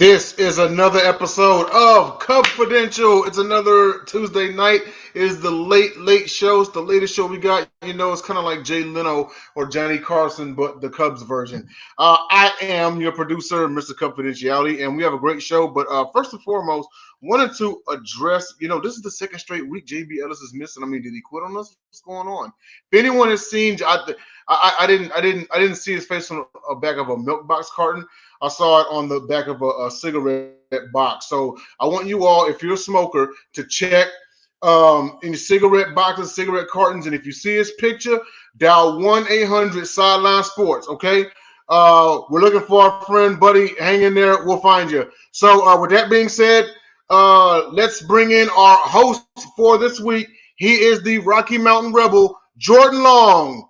This is another episode of Cubfidential. It's another Tuesday night. It is the late show. It's the latest show we got. You know, it's kind of like Jay Leno or Johnny Carson, but the Cubs version. I am your producer, Mr. Cubfidentiality, and we have a great show. But first and foremost, wanted to address, this is the second straight week JB Ellis is missing. I mean, did he quit on us? What's going on? If anyone has seen, I didn't see his face on the back of a milk box carton. I saw it on the back of a cigarette box. So I want you all, if you're a smoker, to check in your cigarette boxes, cigarette cartons, and if you see his picture, dial 1-800 Sideline Sports. Okay, we're looking for our friend, buddy. Hang in there, we'll find you. So with that being said, let's bring in our host for this week. He is the Rocky Mountain Rebel, Jordan Long.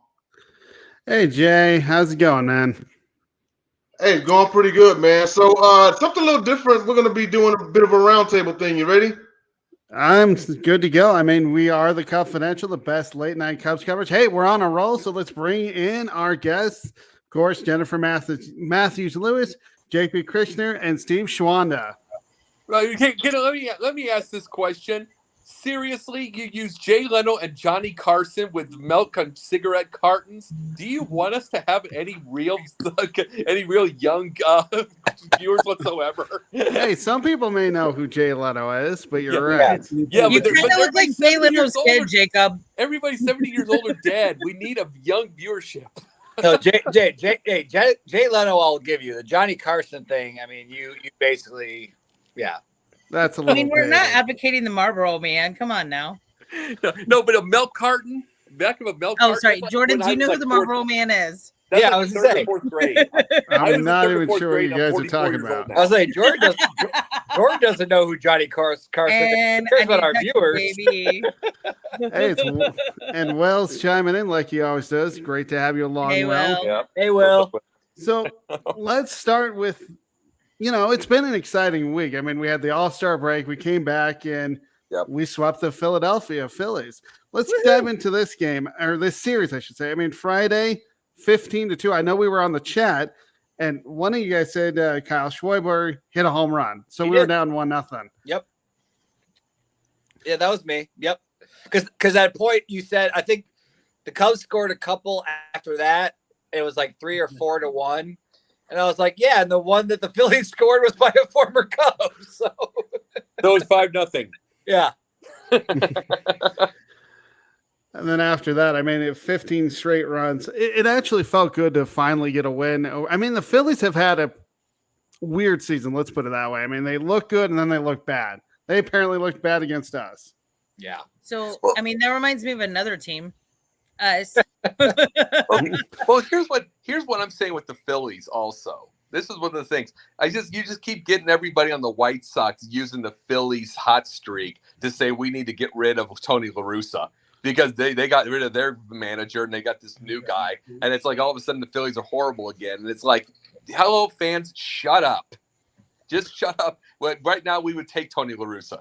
Hey Jay, how's it going, man? Hey, going pretty good, man. So something a little different. We're going to be doing a bit of a roundtable thing. You ready? I'm good to go. I mean, we are the Cubfidential, the best late night Cubs coverage. Hey, we're on a roll, so let's bring in our guests. Of course, Jennifer Matthews Lewis, JB Christner, and Steve Schwanda. Let me ask this question. Seriously, you use Jay Leno and Johnny Carson with milk and cigarette cartons. Do you want us to have any real young viewers whatsoever? Hey, some people may know who Jay Leno is, but you're right. Yeah, you kind of look like Jay Leno's kid, Jacob. Everybody's 70 years old or dead. We need a young viewership. No, Jay Leno, I'll give you the Johnny Carson thing. I mean, you basically, yeah. That's a little. I mean, we're not advocating the Marlboro Man. Come on now. No, but a milk carton. Back of a milk carton. Oh, sorry, Jordan. Do you know who the Marlboro Man is? Yeah, I was going to say. Fourth grade. I'm not even sure what you guys are talking about. I was like, Jordan doesn't know who Johnny Carson is. Here's what our viewers. Hey, and Will's chiming in like he always does. Great to have you along, Hey, Will. Will. Yep. Hey, Will. So let's start with, it's been an exciting week. I mean, we had the All-Star break. We came back and we swept the Philadelphia Phillies. Let's dive into this game, or this series, I should say. I mean, Friday, 15-2. I know we were on the chat, and one of you guys said Kyle Schwanda hit a home run. So we were down 1-0. Yep. Yeah, that was me. Yep. Because at that point you said, I think the Cubs scored a couple after that. It was like 3 or 4-1. And I was like, yeah, and the one that the Phillies scored was by a former Cub. So it was 5-0. Yeah. And then after that, I mean, 15 straight runs. It actually felt good to finally get a win. I mean, the Phillies have had a weird season, let's put it that way. I mean, they look good and then they look bad. They apparently looked bad against us. Yeah. So, I mean, that reminds me of another team. Us. Well, here's what I'm saying with the Phillies also. This is one of the things. You just keep getting everybody on the White Sox using the Phillies hot streak to say we need to get rid of Tony La Russa because they got rid of their manager and they got this new guy. And it's like all of a sudden the Phillies are horrible again. And it's like, hello, fans, shut up. Just shut up. Right now, we would take Tony La Russa.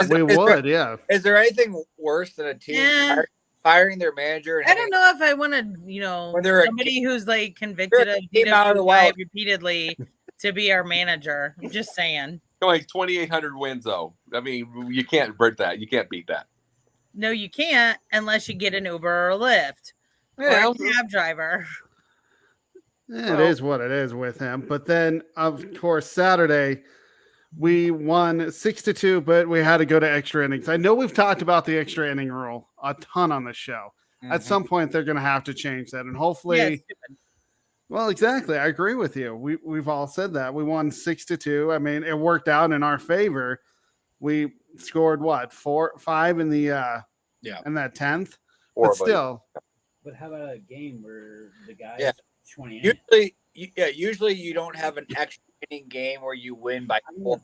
We would, yeah. Is there anything worse than a team firing their manager? I don't know if I want to, somebody who's like convicted of DWI repeatedly to be our manager. I'm just saying. Like 2,800 wins, though. I mean, you can't break that. You can't beat that. No, you can't unless you get an Uber or a Lyft or a cab driver. Yeah, it is what it is with him. But then, of course, Saturday, we won 6-2, but we had to go to extra innings. I know we've talked about the extra inning rule a ton on the show. Mm-hmm. At some point, they're going to have to change that. And hopefully, well, exactly. I agree with you. We've all said that. We won 6-2. I mean, it worked out in our favor. We scored, 4-5 in the in that 10th? But still. But how about a game where the guys 20 usually you don't have an extra inning game where you win by 4.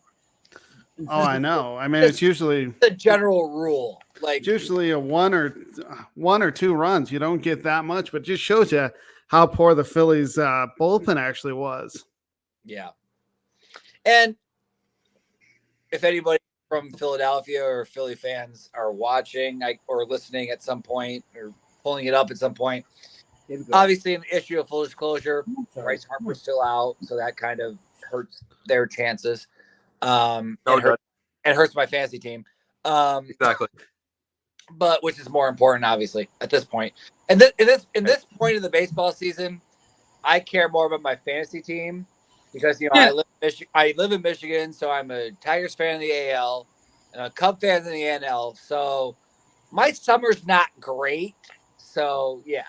Oh, I know. I mean, it's usually the general rule. Like it's usually a one or two runs. You don't get that much, but it just shows you how poor the Phillies bullpen actually was. Yeah. And if anybody from Philadelphia or Philly fans are watching or listening at some point or pulling it up at some point, obviously an issue of full disclosure, Bryce Harper's still out, so that kind of hurts their chances. It hurts my fantasy team. Exactly. But which is more important, obviously, at this point. And in this point of the baseball season, I care more about my fantasy team because I live in Michigan, so I'm a Tigers fan in the AL and a Cub fan in the NL. So my summer's not great. So yeah.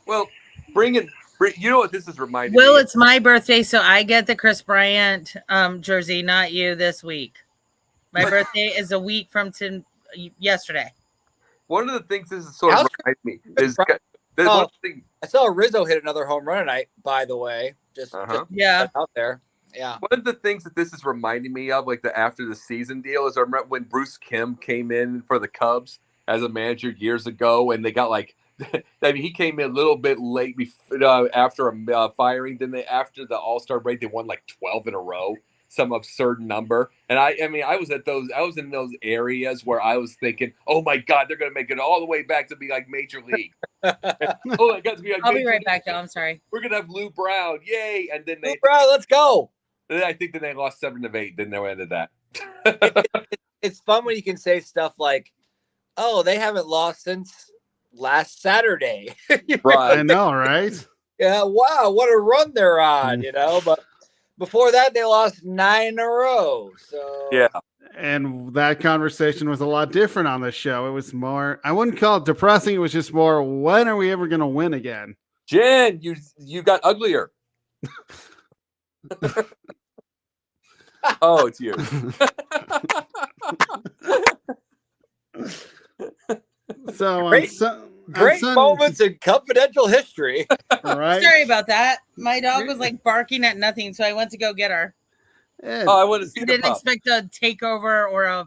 Well, you know what this is reminding me? Well, it's my birthday, so I get the Chris Bryant jersey, not you this week. My birthday is a week from yesterday. One of the things this is sort of reminds me is one thing. I saw Rizzo hit another home run tonight, by the way. Just out there. Yeah. One of the things that this is reminding me of, like the after the season deal, is I remember when Bruce Kim came in for the Cubs as a manager years ago, and they got like, I mean, he came in a little bit late after a firing. Then after the All-Star break, they won like 12 in a row, some absurd number. And I mean, I was in those areas where I was thinking, oh my God, they're going to make it all the way back to be like Major League. Oh my God, to be like I'll be right back, though. I'm sorry. We're going to have Lou Brown. Yay. And then Lou Brown, let's go. And then I think that they lost 7 of 8. Then they ended that. It's fun when you can say stuff like, oh, they haven't lost since last Saturday. Right. I know, right? Yeah, wow, what a run they're on, but before that they lost 9 in a row. So yeah. And that conversation was a lot different on this show. It was more, I wouldn't call it depressing, it was just more, when are we ever gonna win again? Jen, you got uglier. Oh, it's you. So great moments in confidential history. Right? Sorry about that. My dog was like barking at nothing, so I went to go get her. Yeah. Oh, I want to see I the didn't pup. expect a takeover or a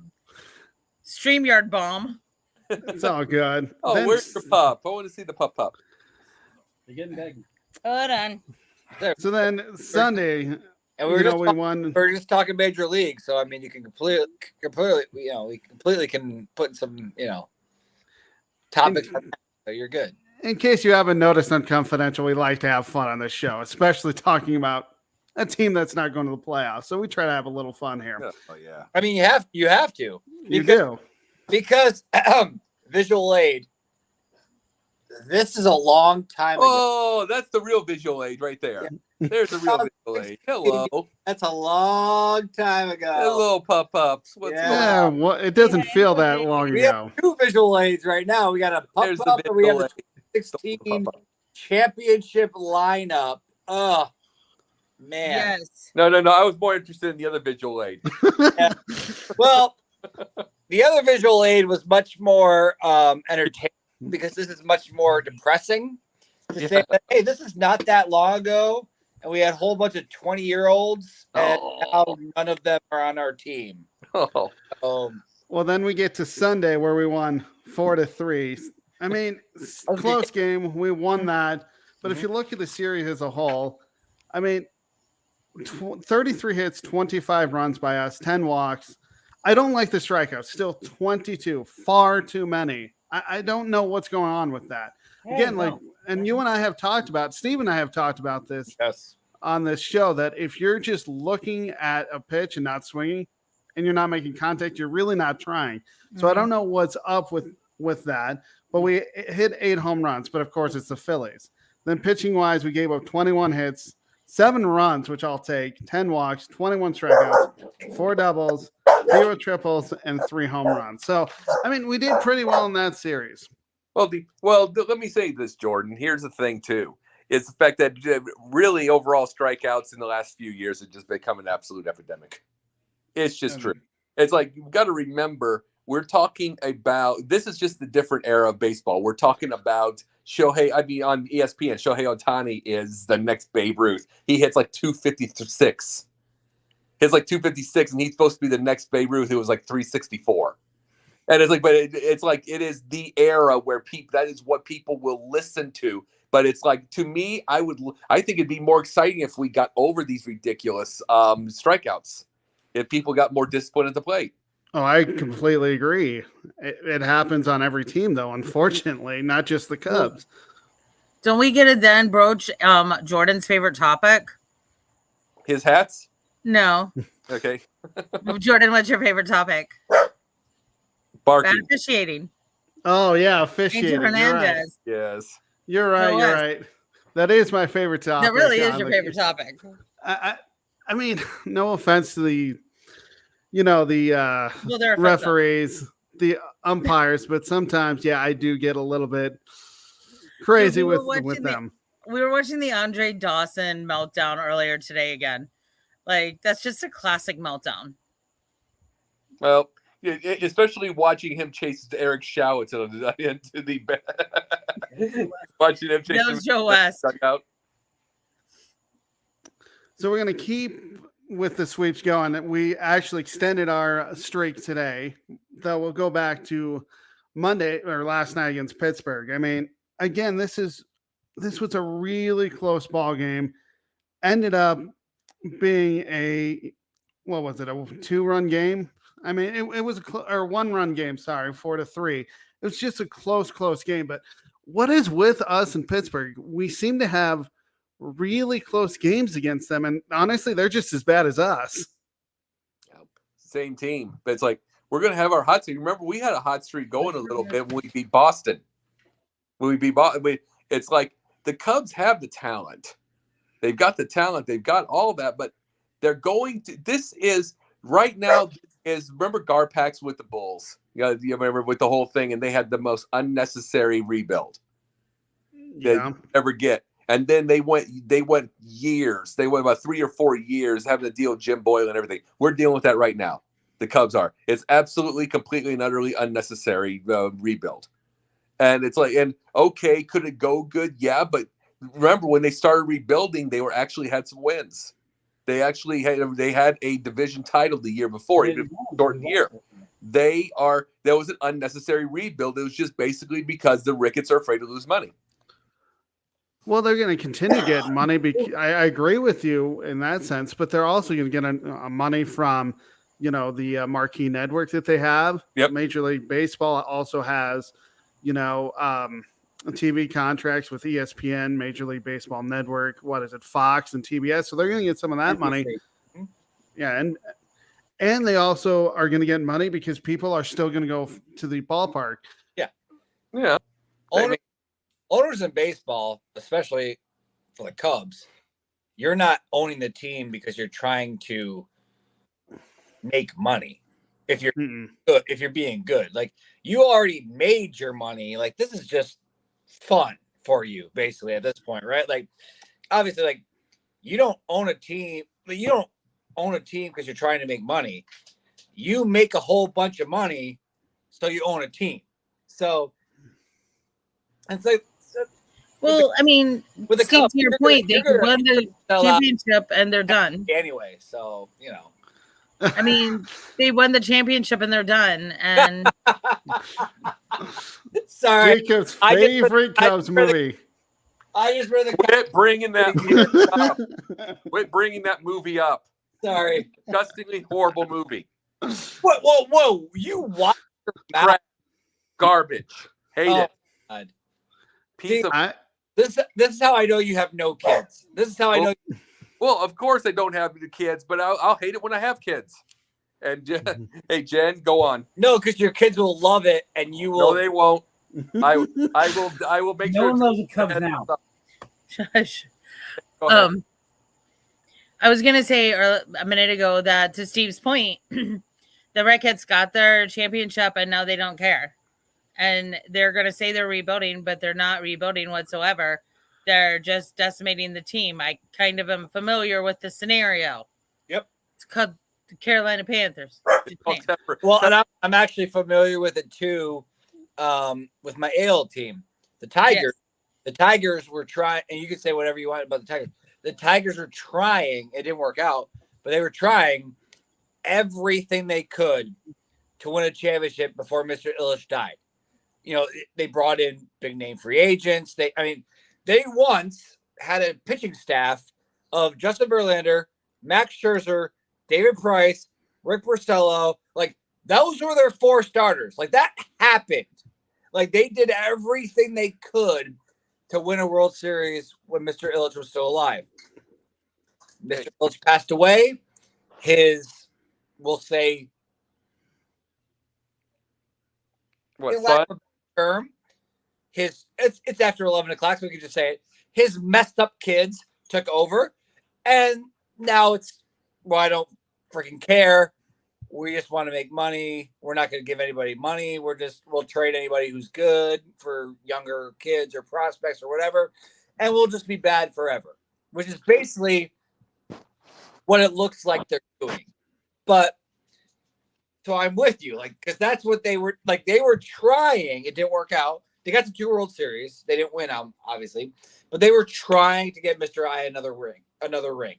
StreamYard bomb. It's all good. Oh, Then- where's your pup? I want to see the pup. You're getting big. Hold on. So then Sunday, And we won. just talking Major League, so I mean, you can completely, we completely can put some, topics. So you're good. In case you haven't noticed on Confidential, we like to have fun on this show, especially talking about a team that's not going to the playoffs. So we try to have a little fun here. Oh yeah. I mean, you have to. You do. Because visual aid. This is a long time ago. Oh, that's the real visual aid right there. There's the real visual aid. Hello. That's a long time ago. Hello, pups. What's going Yeah, on? well, it doesn't feel that long We ago. have 2 visual aids right now. We got a There's the pup and we have visual the 16 championship lineup. Oh, man. Yes. No. I was more interested in the other visual aid. Well, the other visual aid was much more entertaining because this is much more depressing to say that, hey, this is not that long ago, and we had a whole bunch of 20-year-olds, and now none of them are on our team. Oh. Well, then we get to Sunday where we won 4-3. I mean, close game. We won that. But if you look at the series as a whole, I mean, 33 hits, 25 runs by us, 10 walks. I don't like the strikeouts. Still 22, far too many. I don't know what's going on with that. Again, and you and I have talked about, Steve and I have talked about this on this show, that if you're just looking at a pitch and not swinging and you're not making contact, you're really not trying. So I don't know what's up with that, but we hit 8 home runs, but of course it's the Phillies. Then pitching wise, we gave up 21 hits, 7 runs, which I'll take, 10 walks, 21 strikeouts, 4 doubles, 0 triples, and 3 home runs. So, I mean, we did pretty well in that series. Well, let me say this, Jordan. Here's the thing, too. It's the fact that really overall strikeouts in the last few years have just become an absolute epidemic. It's just true. It's like, you've got to remember, we're talking about, this is just the different era of baseball. We're talking about on ESPN, Shohei Ohtani is the next Babe Ruth. He hits like 256. Hits like 256, and he's supposed to be the next Babe Ruth who was like 364. And it's like, but it's like, it is the era where that is what people will listen to. But it's like, to me, I think it'd be more exciting if we got over these ridiculous strikeouts. If people got more discipline at the plate. Oh, I completely agree. It happens on every team, though, unfortunately, not just the Cubs. Don't we get to then broach Jordan's favorite topic? His hats? No. Okay. Jordan, what's your favorite topic? Barking. Bad officiating. Oh yeah, Angel officiating. You're right. Hernandez. Yes. You're right. Joe You're West. right. That is my favorite topic. That really is on your the- favorite topic. I mean, no offense to the, the Well, they're offensive. referees, the umpires, but sometimes, yeah, I do get a little bit crazy Dude, we with were watching them. We were watching the Andre Dawson meltdown earlier today again. Like, that's just a classic meltdown. Well, especially watching him chase Eric Showitz into the watching him chase That was Joe West. Dugout. So we're going to keep with the sweeps going. We actually extended our streak today, though we'll go back to Monday or last night against Pittsburgh. I mean, again, this was a really close ball game. Ended up being a 2-run game. I mean, it was a 1-run game. Sorry, 4-3. It was just a close game. But what is with us in Pittsburgh? We seem to have really close games against them, and honestly, they're just as bad as us. Same team, but it's like we're gonna have our hot streak. Remember, we had a hot streak going a little bit when we beat Boston. It's like the Cubs have the talent. They've got the talent. They've got all that, but they're going to. This is right now. Remember Garpax with the Bulls? You remember with the whole thing, and they had the most unnecessary rebuild that you ever get. And then they went years. They went about 3 or 4 years having to deal with Jim Boyle and everything. We're dealing with that right now. The Cubs are. It's absolutely, completely, and utterly unnecessary rebuild. And it's like, and okay, could it go good? Yeah, but remember when they started rebuilding, they had some wins. They had a division title the year before, even shortened year. That was an unnecessary rebuild. It was just basically because the Ricketts are afraid to lose money. Well, they're going to continue to get money. I agree with you in that sense, but they're also going to get money from, the marquee network that they have. Yep. Major League Baseball also has, TV contracts with ESPN, Major League Baseball Network. What is it, Fox and TBS? So they're going to get some of that money. Yeah, and they also are going to get money because people are still going to go to the ballpark. Yeah. Owners in baseball, especially for the Cubs, you're not owning the team because you're trying to make money. If you're good, if you're being good, like you already made your money, like this is just fun for you, basically at this point, right? Like obviously, like you don't own a team, but you don't own a team because you're trying to make money. You make a whole bunch of money, so you own a team. So it's like. Well, I mean, with the Steve, Cubs, to your point, they won the championship and they're done. Anyway, so, I mean, they won the championship and they're done. And sorry, Jacob's favorite Cubs movie. I just read the Quit bringing that movie up. Quit bringing that movie up. Sorry. Disgustingly horrible movie. What? Whoa. You watch Crap. Garbage. Hate it. God. Piece of This is how I know you have no kids. This is how I know. Well, of course I don't have the kids, but I'll hate it when I have kids. And hey, Jen, go on. No, because your kids will love it, and you will. No, they won't. I will make sure. No one loves the Cubs now. Shush. I was gonna say a minute ago that to Steve's point, the Ricketts got their championship and now they don't care. And they're going to say they're rebuilding, but they're not rebuilding whatsoever. They're just decimating the team. I kind of am familiar with the scenario. Yep. It's called the Carolina Panthers. Well, and I'm actually familiar with it too, with my AL team. The Tigers. Yes. The Tigers were trying, and you can say whatever you want about the Tigers. The Tigers were trying. It didn't work out, but they were trying everything they could to win a championship before Mr. Illich died. They brought in big name free agents. They once had a pitching staff of Justin Verlander, Max Scherzer, David Price, Rick Porcello. Like those were their 4 starters. Like that happened. Like they did everything they could to win a World Series when Mr. Illich was still alive. Mr. Illich passed away. We'll say, What, in lack son? of a term, it's after 11 o'clock, so we can just say it. His messed up kids took over, and now I don't freaking care. We just want to make money. We're not going to give anybody money. We'll trade anybody who's good for younger kids or prospects or whatever, and we'll just be bad forever, which is basically what it looks like they're doing. But so I'm with you, because that's what they were like. They were trying. It didn't work out. They got to 2 World Series. They didn't win out, obviously, but they were trying to get Mr. I another ring.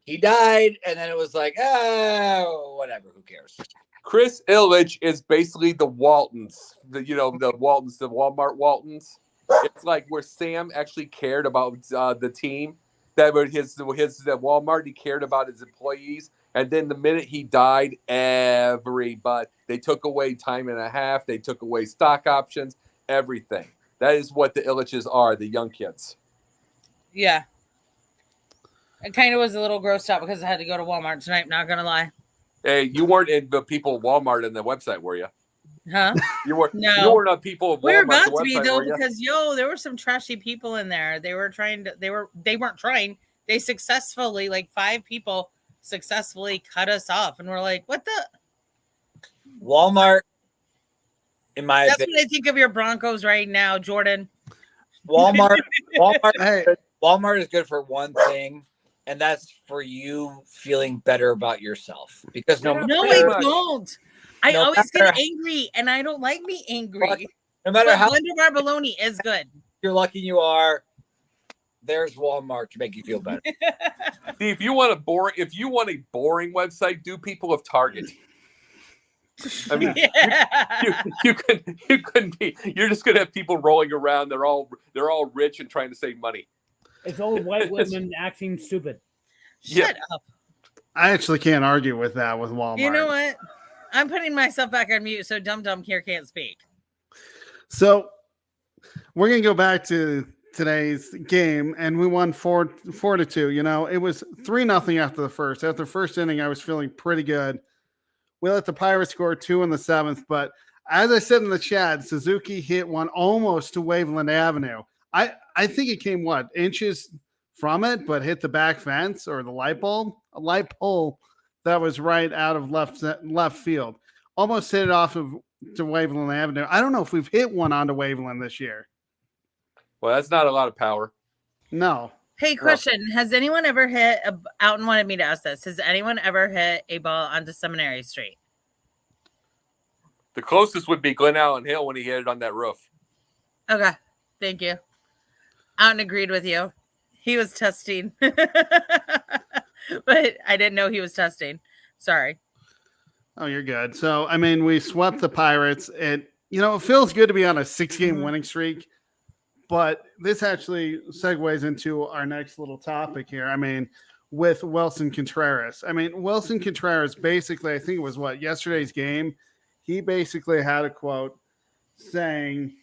He died, and then it was like, whatever. Who cares? Chris Illich is basically the Waltons, the Walmart Waltons. It's like where Sam actually cared about the team. That was his Walmart. He cared about his employees. And then the minute he died, they took away time and a half. They took away stock options, everything. That is what the Illiches are, the young kids. Yeah. It kind of was a little grossed out because I had to go to Walmart tonight. Not going to lie. Hey, you weren't in the people at Walmart in the website, were you? Huh? You weren't. No. You weren't on people at Walmart. We were about the to be website, though, were you? because there were some trashy people in there. They weren't trying. They successfully, 5 people successfully cut us off, and we're like, what the? Walmart, in my That's opinion, what I think of your Broncos right now, Jordan. Walmart Hey, Walmart is good for one thing, and that's for you feeling better about yourself. Because No, matter, I don't. I No always matter- get angry, and I don't like being angry. no matter But how Wonder Bar bologna is good. you're lucky you are, there's Walmart to make you feel better. See, if you want a boring website, do people of Target. I mean, Yeah. you couldn't be. You're just gonna have people rolling around. They're all rich and trying to save money. It's old white women acting stupid. Shut up. I actually can't argue with that with Walmart. You know what? I'm putting myself back on mute so Dum here can't speak. So we're gonna go back to today's game, and we won 4-2. It was 3-0 after the first. After the first inning, I was feeling pretty good. We let the Pirates score 2 in the 7th, but as I said in the chat, Suzuki hit one almost to Waveland Avenue. I think it came inches from it, but hit the back fence or the light bulb, a light pole that was right out of left field. Almost hit it off to Waveland Avenue. I don't know if we've hit one onto Waveland this year. Well, that's not a lot of power. No. Hey, question. Has anyone ever hit Alton wanted me to ask this. Has anyone ever hit a ball onto Seminary Street? The closest would be Glen Allen Hill when he hit it on that roof. Okay. Thank you. Alton agreed with you. He was testing. But I didn't know he was testing. Sorry. Oh, you're good. So, we swept the Pirates. It feels good to be on a 6-game winning streak. But this actually segues into our next little topic here. With Wilson Contreras. Wilson Contreras basically, I think it was yesterday's game. He basically had a quote saying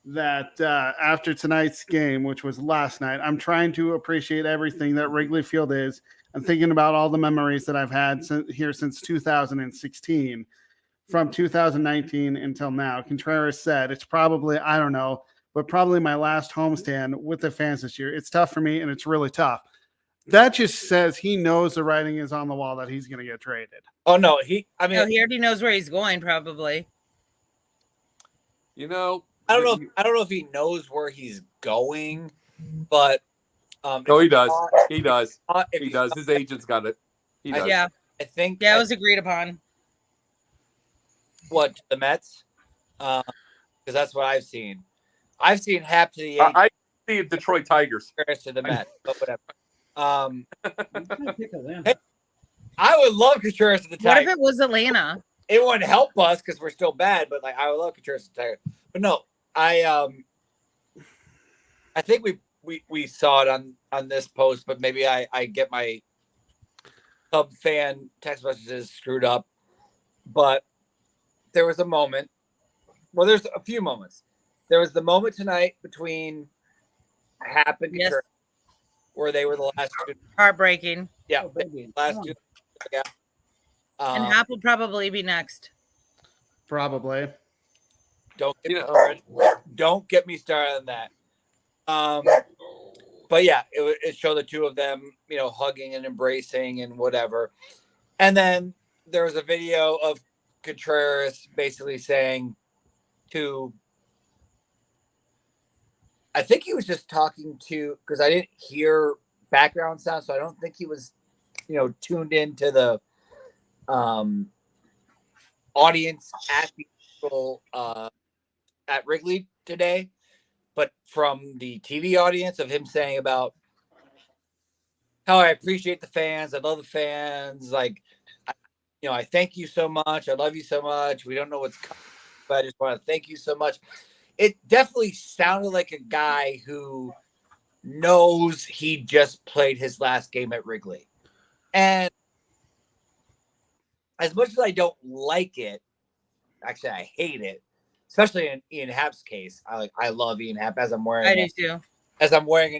that after tonight's game, which was last night, I'm trying to appreciate everything that Wrigley Field is. I'm thinking about all the memories that I've had here since 2016. From 2019 until now. Contreras said, it's probably, I don't know, but probably my last homestand with the fans this year. It's tough for me, and it's really tough. That just says he knows the writing is on the wall that he's going to get traded. Oh no, he already knows where he's going, probably. I don't know if he knows where he's going, but no, he does. He does. He does. His agent's got it. He does. Yeah, I think it was agreed upon. What, the Mets? Because that's what I've seen. I've seen half to the Yankees. I see Detroit Tigers. To the Mets, but whatever. Pick Atlanta. Hey, I would love Contreras to the Tigers. What if it was Atlanta? It wouldn't help us because we're still bad, but I would love Contreras to the Tigers. But no, I think we saw it on this post, but maybe I get my Cub fan text messages screwed up. But there was a moment. Well, there's a few moments. There was the moment tonight between Happ and Contreras. where they were the last two. Heartbreaking. Yeah, Oh, baby. last Come two. on. Yeah. And Hap will probably be next. Probably. Don't get You me know, started. Don't get me started on that. But yeah, it showed the two of them, hugging and embracing and whatever. And then there was a video of Contreras basically saying to, I think he was just talking to, because I didn't hear background sound, so I don't think he was, tuned into the audience at the at Wrigley today, but from the TV audience of him saying about how I appreciate the fans, I love the fans, like, I thank you so much, I love you so much. We don't know what's coming, but I just want to thank you so much. It definitely sounded like a guy who knows he just played his last game at Wrigley. And as much as I don't like it, actually I hate it, especially in Ian Happ's case. I love Ian Happ as I'm wearing an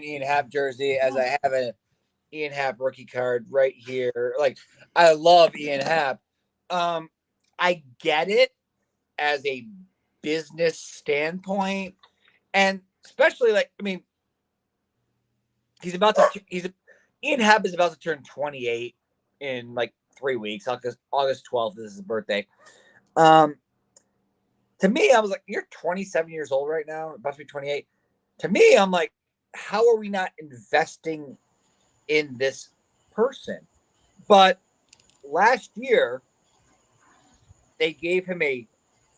Ian Happ jersey, as I have an Ian Happ rookie card right here. Like, I love Ian Happ. I get it as a business standpoint, and especially Ian Happ is about to turn 28 in like 3 weeks. August 12th is his birthday. To me, I was like, you're 27 years old right now, about to be 28. To me, I'm like, how are we not investing in this person? But last year, they gave him a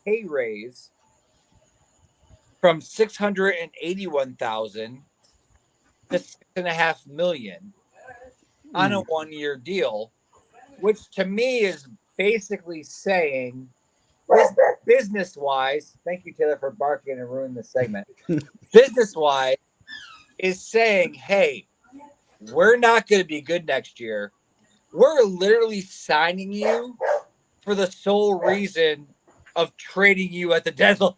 pay raise from $681,000 to $6.5 million on a 1-year deal, which to me is basically saying, business-wise, thank you, Taylor, for barking and ruining this segment. Business-wise, is saying, hey, we're not going to be good next year. We're literally signing you for the sole reason of trading you at the deadline.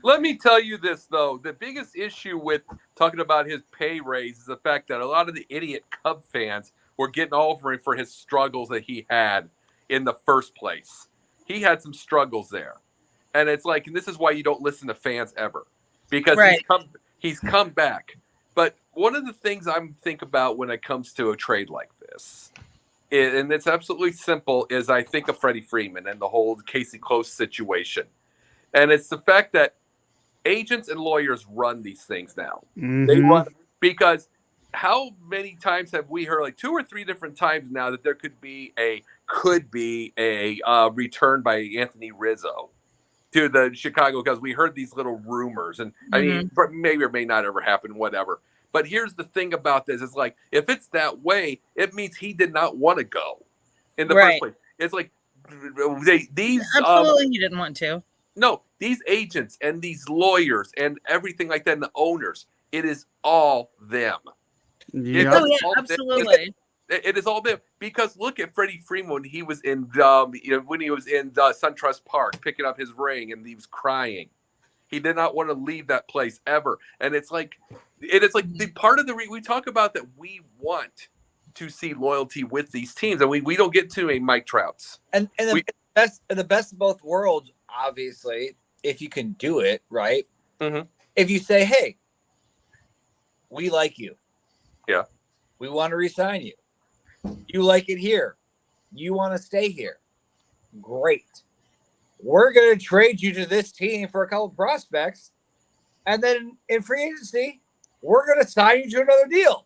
let me tell you this, though. The biggest issue with talking about his pay raise is the fact that a lot of the idiot Cub fans were getting over him for his struggles that he had in the first place. He had some struggles there. And it's like, and this is why you don't listen to fans ever, because he's come back. But one of the things I'm think about when it comes to a trade like this, and it's absolutely simple, is I think of Freddie Freeman and the whole Casey Close situation. And it's the fact that agents and lawyers run these things now. Mm-hmm. They run, because how many times have we heard, like 2 or 3 different times now, that there could be a return by Anthony Rizzo to the Chicago Cubs? We heard these little rumors, and I mean, maybe or may not ever happen, whatever. But here's the thing about this: it's like, if it's that way, it means he did not want to go in the first place. It's like these absolutely he didn't want to. No, these agents and these lawyers and everything like that, and the owners, it is all them. Yep. Oh yeah, absolutely. It is all them, because look at Freddie Freeman when he was in SunTrust Park picking up his ring, and he was crying. He did not want to leave that place ever. And it's like, the part of the we talk about that we want to see loyalty with these teams, and we don't get to a Mike Trout's. And the best of both worlds, obviously, if you can do it right. Mm-hmm. If you say, hey, we like you. Yeah. We want to re-sign you. You like it here. You want to stay here. Great. We're going to trade you to this team for a couple prospects. And then in free agency, we're going to sign you to another deal.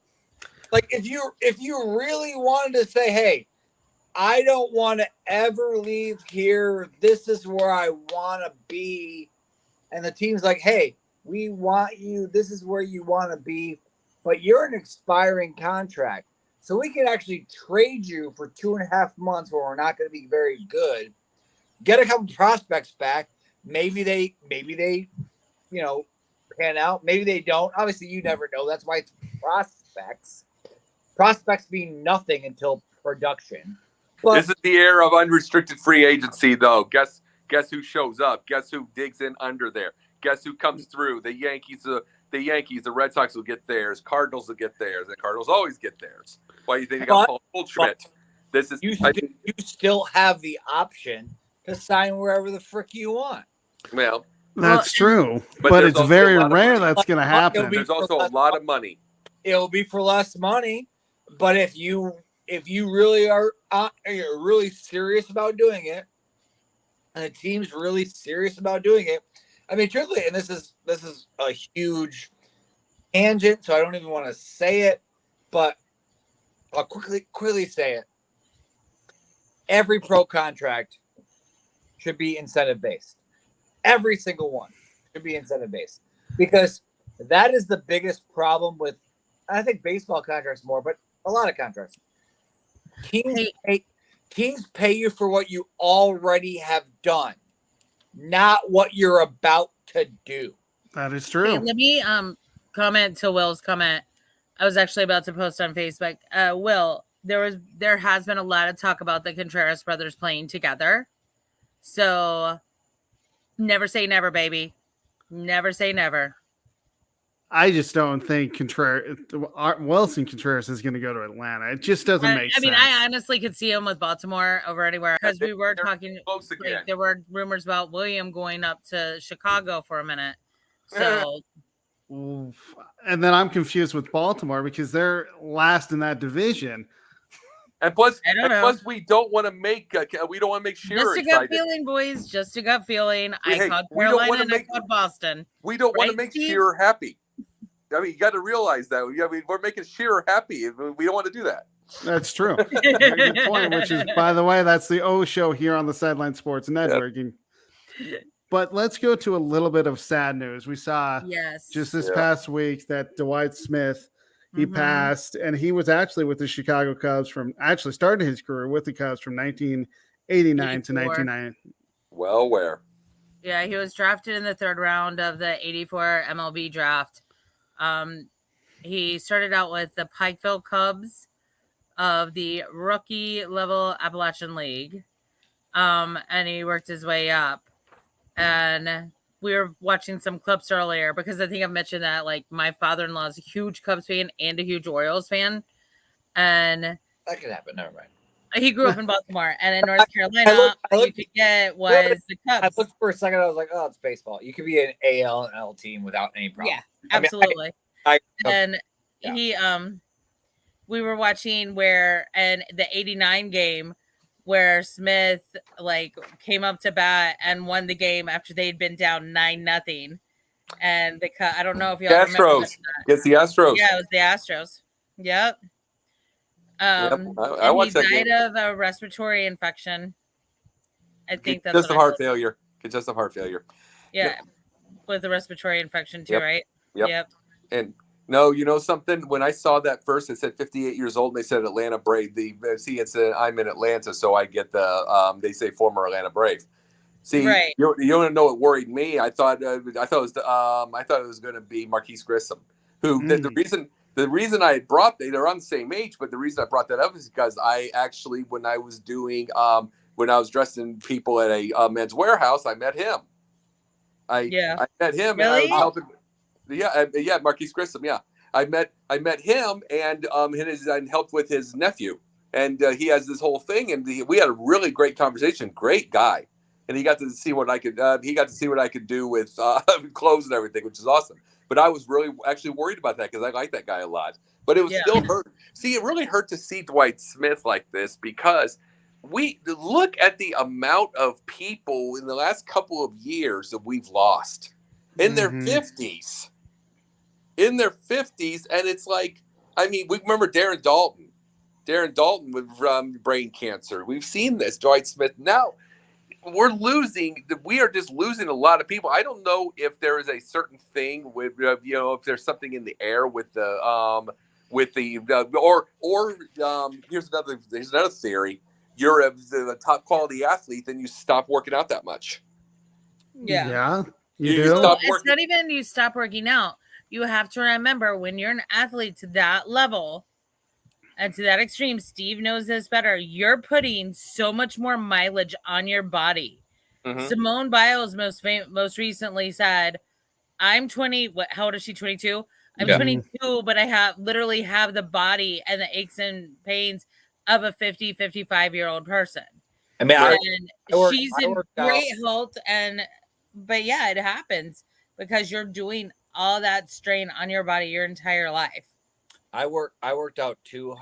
Like, if you really wanted to say, hey, I don't want to ever leave here, this is where I want to be, and the team's like, hey, we want you, this is where you want to be, but you're an expiring contract, so we can actually trade you for 2.5 months where we're not going to be very good, get a couple prospects back, maybe they pan out, maybe they don't. Obviously, you never know. That's why it's prospects mean nothing until production. But this is the era of unrestricted free agency, though. Guess who shows up? Guess who digs in under there? Guess who comes through? The Yankees the Yankees, the Red Sox will get theirs, Cardinals will get theirs, and Cardinals always get theirs. Why do you think they got Paul Goldschmidt? This is you still have the option to sign wherever the frick you want. Well, That's true, but there's it's also very a lot of rare money. that's going to happen. There's also a lot of money. It'll be for less money, but if you really are you're really serious about doing it, and the team's really serious about doing it, I mean, truthfully, and this is a huge tangent, so I don't even want to say it, but I'll quickly say it. Every pro contract should be incentive based. Every single one should be incentive based, because that is the biggest problem with, I think, baseball contracts more, but a lot of contracts. Teams pay you for what you already have done, not what you're about to do. That is true. Hey, let me comment to Will's comment. I was actually about to post on Facebook. Will, there has been a lot of talk about the Contreras brothers playing together. So never say never, baby. Never say never. I just don't think Wilson Contreras is going to go to Atlanta. It just doesn't make sense. I mean, I honestly could see him with Baltimore over anywhere, because we were talking. Like, there were rumors about William going up to Chicago for a minute. So, and then I'm confused with Baltimore because they're last in that division. And plus, we don't want to make Shearer just a gut feeling, boys. Just a gut feeling. I called Carolina and I called Boston. We don't want to make Shearer happy. I mean, you got to realize that. I mean, we're making Shearer happy. We don't want to do that. That's true. Very good point. Which is, by the way, that's the O show here on the Sideline Sports Network. Yep. But let's go to a little bit of sad news. We saw just this past week that Dwight Smith, he passed, and he was actually with the Chicago Cubs actually started his career with the Cubs from 1989 to 1990. Well aware. Yeah, he was drafted in the 3rd round of the 84 MLB draft. He started out with the Pikeville Cubs of the rookie level Appalachian League. And he worked his way up. And we were watching some clips earlier, because I think I've mentioned that, like, my father-in-law is a huge Cubs fan and a huge Orioles fan. And that could happen. Never mind. He grew up in Baltimore, and in North Carolina, all you could get was the Cubs. I looked for a second. I was like, "Oh, it's baseball. You could be an AL and L team without any problem." Yeah, absolutely. We were watching the 89 game where Smith came up to bat and won the game after they'd been down 9-0. And I don't know if y'all remember that. It's the Astros. Yeah, it was the Astros. Yep. I watched that game. He died of a respiratory infection. I think that's congestive heart failure. Congestive heart failure. Yeah, with a respiratory infection too, right? Yep. And no, you know something? When I saw that first, it said 58 years old, and they said Atlanta Brave. It said I'm in Atlanta, so I get the they say former Atlanta Brave. See, right. You don't know what worried me. I thought it was going to be Marquise Grissom, who the reason I had brought they're on the same age, but the reason I brought that up is because I actually, when I was dressing people at a Men's Warehouse, I met him. I met him. Really? And I was helping. Yeah, Marquise Grissom. Yeah, I met him and helped with his nephew, and he has this whole thing, and we had a really great conversation. Great guy, and he got to see what I could. He got to see what I could do with clothes and everything, which is awesome. But I was really actually worried about that because I like that guy a lot. But it was still hurt. See, it really hurt to see Dwight Smith like this because we look at the amount of people in the last couple of years that we've lost in their 50s. In their 50s, and it's like, I mean, we remember Darren Dalton with brain cancer. We've seen this. Dwight Smith. Now we are just losing a lot of people. I don't know if there is a certain thing with if there's something in the air with the here's another theory. You're a top quality athlete, then you stop working out that much. Yeah. You it's not even you stop working out. You have to remember, when you're an athlete to that level and to that extreme, Steve knows this better, you're putting so much more mileage on your body. Simone Biles most recently said, I'm 20. How old is she? 22. I'm Yeah. 22, but I literally have the body and the aches and pains of a 50, 55-year-old person. I mean, and I she's in great health, but yeah, it happens because you're doing all that strain on your body your entire life. I worked out two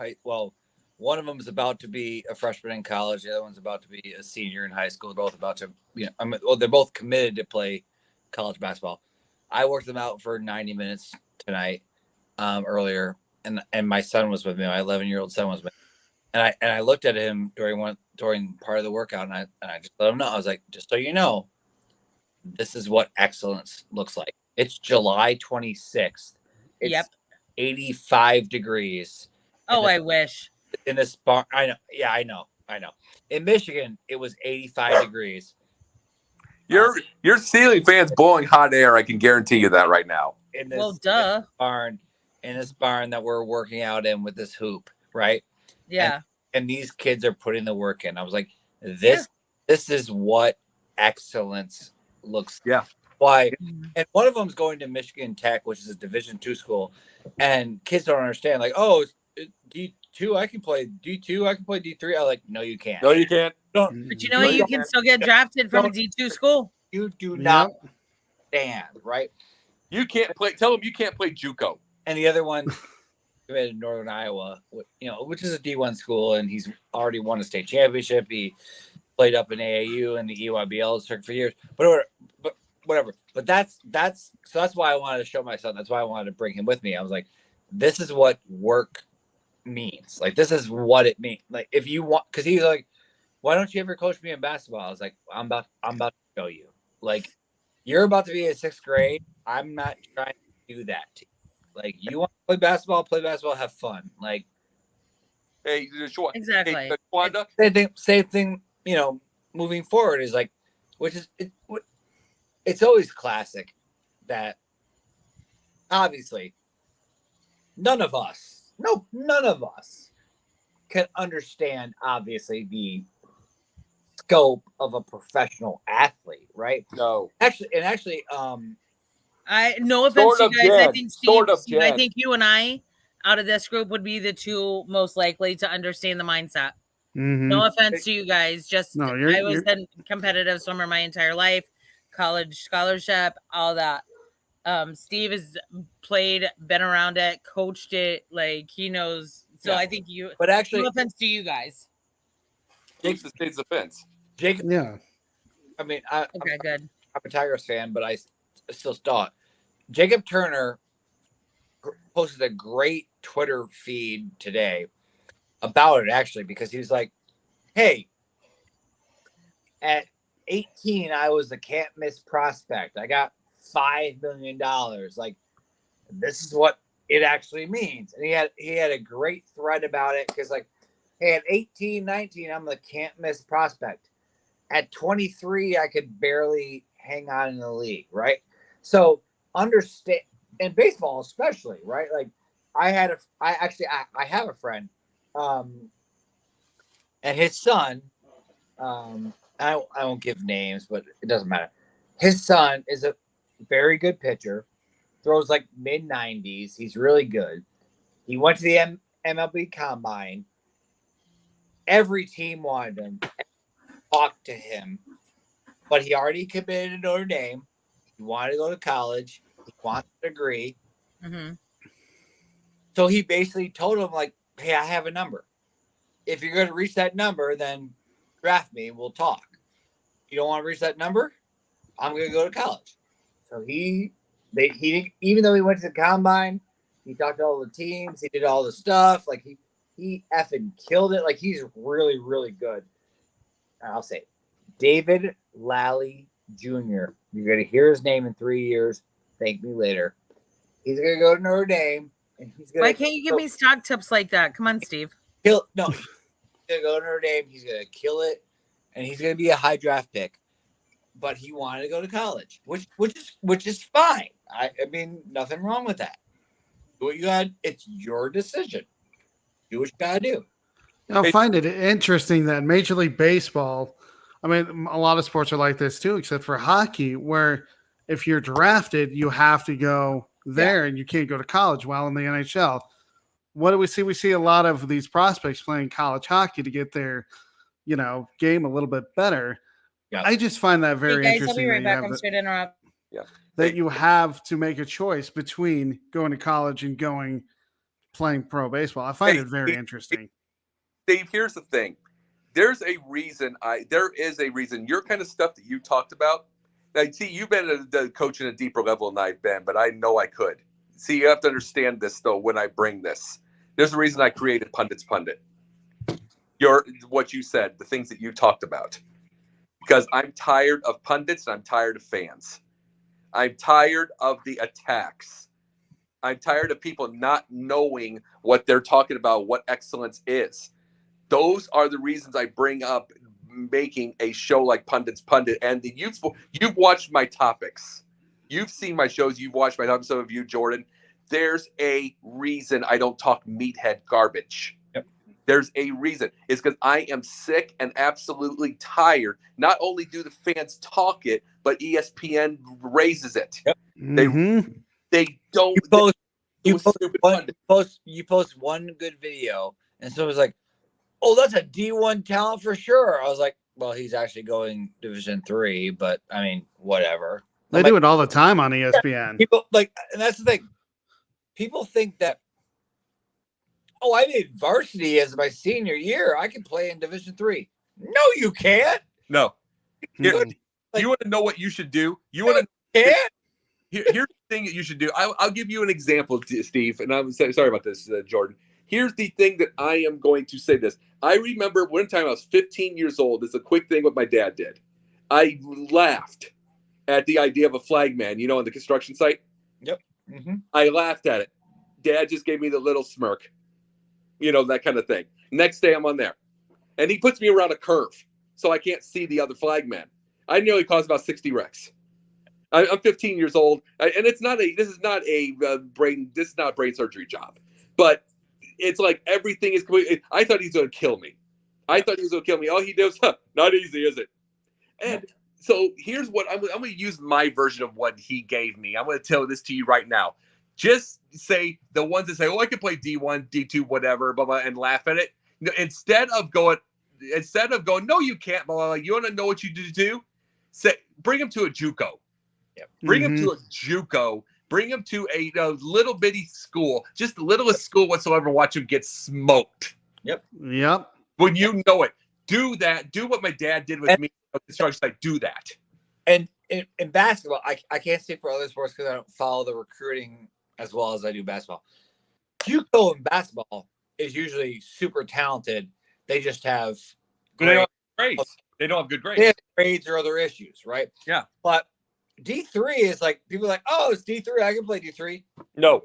one of them is about to be a freshman in college. The other one's about to be a senior in high school. They're both about to, they're both committed to play college basketball. I worked them out for 90 minutes tonight, earlier, and my son was with me. My 11-year-old son was with me, and I looked at him during part of the workout, and I just let him know. I was like, just so you know, this is what excellence looks like. It's July 26th. It's 85 degrees. Oh, I wish. In this barn, I know. Yeah, I know. In Michigan, it was 85 degrees. Your ceiling fan's blowing hot air. I can guarantee you that right now. In this barn that we're working out in with this hoop, right? Yeah. And these kids are putting the work in. I was like, this is what excellence looks. Yeah. Why? And one of them's going to Michigan Tech, which is a Division II school, and kids don't understand. Like, oh, D2, I can play D2, I can play D3. I'm like, no, you can't. No, you can't. But you can still get drafted from a D2 school. You do not stand, right? You can't play. Tell them you can't play JUCO. And the other one committed in Northern Iowa, which is a D1 school, and he's already won a state championship. He played up in AAU and the EYBL circuit for years. But whatever. But that's why I wanted to show my son. That's why I wanted to bring him with me. I was like, this is what work means. Like, this is what it means. Like, if you want, because he's like, why don't you ever coach me in basketball? I was like, I'm about to show you. Like, you're about to be in 6th grade. I'm not trying to do that to you. Like, you want to play basketball, have fun. Like, hey, exactly. Hey, Schwanda? Same thing, moving forward is like, it's always classic that obviously none of us can understand, obviously, the scope of a professional athlete, right? No. Actually, I no offense to you guys. I think Steve, I Jenn. think you and I, out of this group, would be the two most likely to understand the mindset. No offense to you guys. Just I was a competitive swimmer my entire life, college scholarship, all that. Steve has played, been around it, coached it, like he knows. So I think you. But actually, no offense to you guys. Jake's the state's offense. Jake. Yeah. I mean, good. I'm a Tigers fan, but I still thought Jacob Turner posted a great Twitter feed today about it, actually, because he was like, hey, at 18, I was a can't miss prospect. I got $5 million. Like, this is what it actually means. And he had a great thread about it because, like, hey, at 18, 19, I'm the can't miss prospect. At 23, I could barely hang on in the league, right? So understand, in baseball especially, right? Like, I have a friend, and his son, I won't give names, but it doesn't matter. His son is a very good pitcher, throws like mid-90s. He's really good. He went to the MLB Combine. Every team wanted him, talked to him, but he already committed to Notre Dame. He wanted to go to college. He wants a degree. Mm-hmm. So he basically told him, like, hey, I have a number. If you're going to reach that number, then draft me. We'll talk. You don't want to reach that number? I'm going to go to college. So he even though he went to the Combine, he talked to all the teams. He did all the stuff. Like, he effing killed it. Like, he's really, really good. I'll say it. David Lally Jr. You're going to hear his name in 3 years. Thank me later. He's going to go to Notre Dame. And he's gonna Why can't you give me stock tips like that? Come on, Steve. He's going to go to Notre Dame. He's going to kill it. And he's going to be a high draft pick. But he wanted to go to college, which is fine. I mean, nothing wrong with that. Do what you got. It's your decision. Do what you got to do. I find it interesting that Major League Baseball, I mean, a lot of sports are like this too, except for hockey, where if you're drafted, you have to go there and you can't go to college while in the NHL. What do we see? We see a lot of these prospects playing college hockey to get their, game a little bit better. Yeah. I just find that very Hey guys, I'll interesting. be right that you back. have I'm that- straight to interrupt. that you have to make a choice between going to college and playing pro baseball. I find it very interesting. Dave, here's the thing. There is a reason your kind of stuff that you talked about. Now, see, you've been coaching at a deeper level than I've been, but I know I could. See, you have to understand this, though, when I bring this. There's a reason I created Pundits Pundit. What you said, the things that you talked about. Because I'm tired of pundits and I'm tired of fans. I'm tired of the attacks. I'm tired of people not knowing what they're talking about, what excellence is. Those are the reasons I bring up making a show like Pundits Pundit. And you've watched my topics. You've seen my shows. You've watched my topics. Some of you, Jordan. There's a reason I don't talk meathead garbage. Yep. There's a reason. It's because I am sick and absolutely tired. Not only do the fans talk it, but ESPN raises it. Yep. They don't. You post one good video, and someone's like, "Oh, that's a D1 talent for sure." I was like, "Well, he's actually going Division III, but I mean, whatever." They do it all the time on ESPN. People and that's the thing. People think that, oh, I made varsity as my senior year. I can play in Division III. No, you can't. No. You want to know what you should do? You want to can't. Here's the thing that you should do. I'll give you an example, Steve, and I'm sorry about this, Jordan. Here's the thing that I am going to say this. I remember one time I was 15 years old. It's a quick thing what my dad did. I laughed at the idea of a flag man, on the construction site. Yep. Mm-hmm. I laughed at it. Dad just gave me the little smirk, that kind of thing. Next day I'm on there. And he puts me around a curve so I can't see the other flag man. I nearly caused about 60 wrecks. I'm 15 years old, and this is not a brain surgery job, but it's like everything is complete. I thought he was going to kill me. All he did was, not easy, is it? And so here's what I'm going to use my version of what he gave me. I'm going to tell this to you right now. Just say the ones that say, "Oh, I can play D1, D2, whatever," blah, blah, and laugh at it. Instead of going, "No, you can't," blah, blah, blah. You want to know what you do? Say, bring him to a JUCO. Yep. Bring him to a JUCO. Bring him to a little bitty school, just the littlest school whatsoever. Watch him get smoked. Yep. When you know it, do that. Do what my dad did with me. Do that. And in basketball, I can't speak for other sports because I don't follow the recruiting as well as I do basketball. JUCO in basketball is usually super talented. They just have grades. They don't have good grades. They have grades or other issues, right? Yeah. But D3 is like, people are like, "Oh, it's D3. I can play D3. No.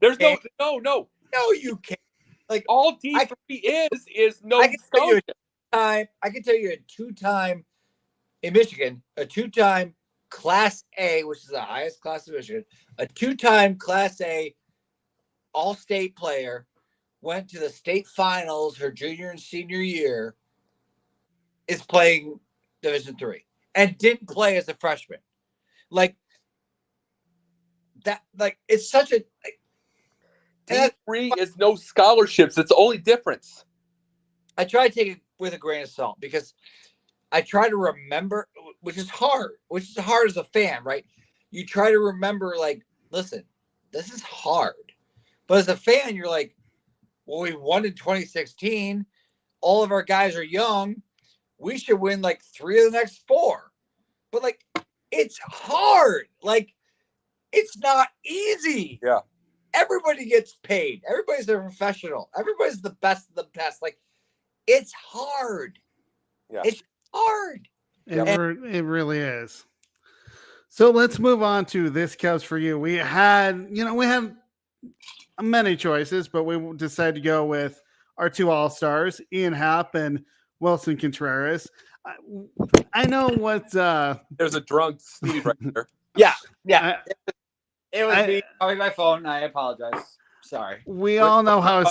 There's no. No, you can't. Like, all D3 is no scholarship. I can tell you a two-time in Michigan, a two-time Class A, which is the highest class of Michigan, a two-time Class A all-state player, went to the state finals her junior and senior year, is playing Division III, and didn't play as a freshman. Like that, it's such a D3 is no scholarships. That's the only difference. I try to take it with a grain of salt because I try to remember, which is hard as a fan, right? You try to remember, like, listen, this is hard. But as a fan, you're like, well, we won in 2016. All of our guys are young. We should win like 3 of the next 4. But like, it's hard. Like, it's not easy. Yeah. Everybody gets paid. Everybody's a professional. Everybody's the best of the best. Like, it's hard. Yeah. It's hard. It really is. So let's move on to this Cubs for you. We had many choices, but we decided to go with our 2 All-Stars, Ian Happ and Wilson Contreras. I know what there's a drunk Steve right there. Yeah. It was me. Probably my phone. I apologize. Sorry. We all know how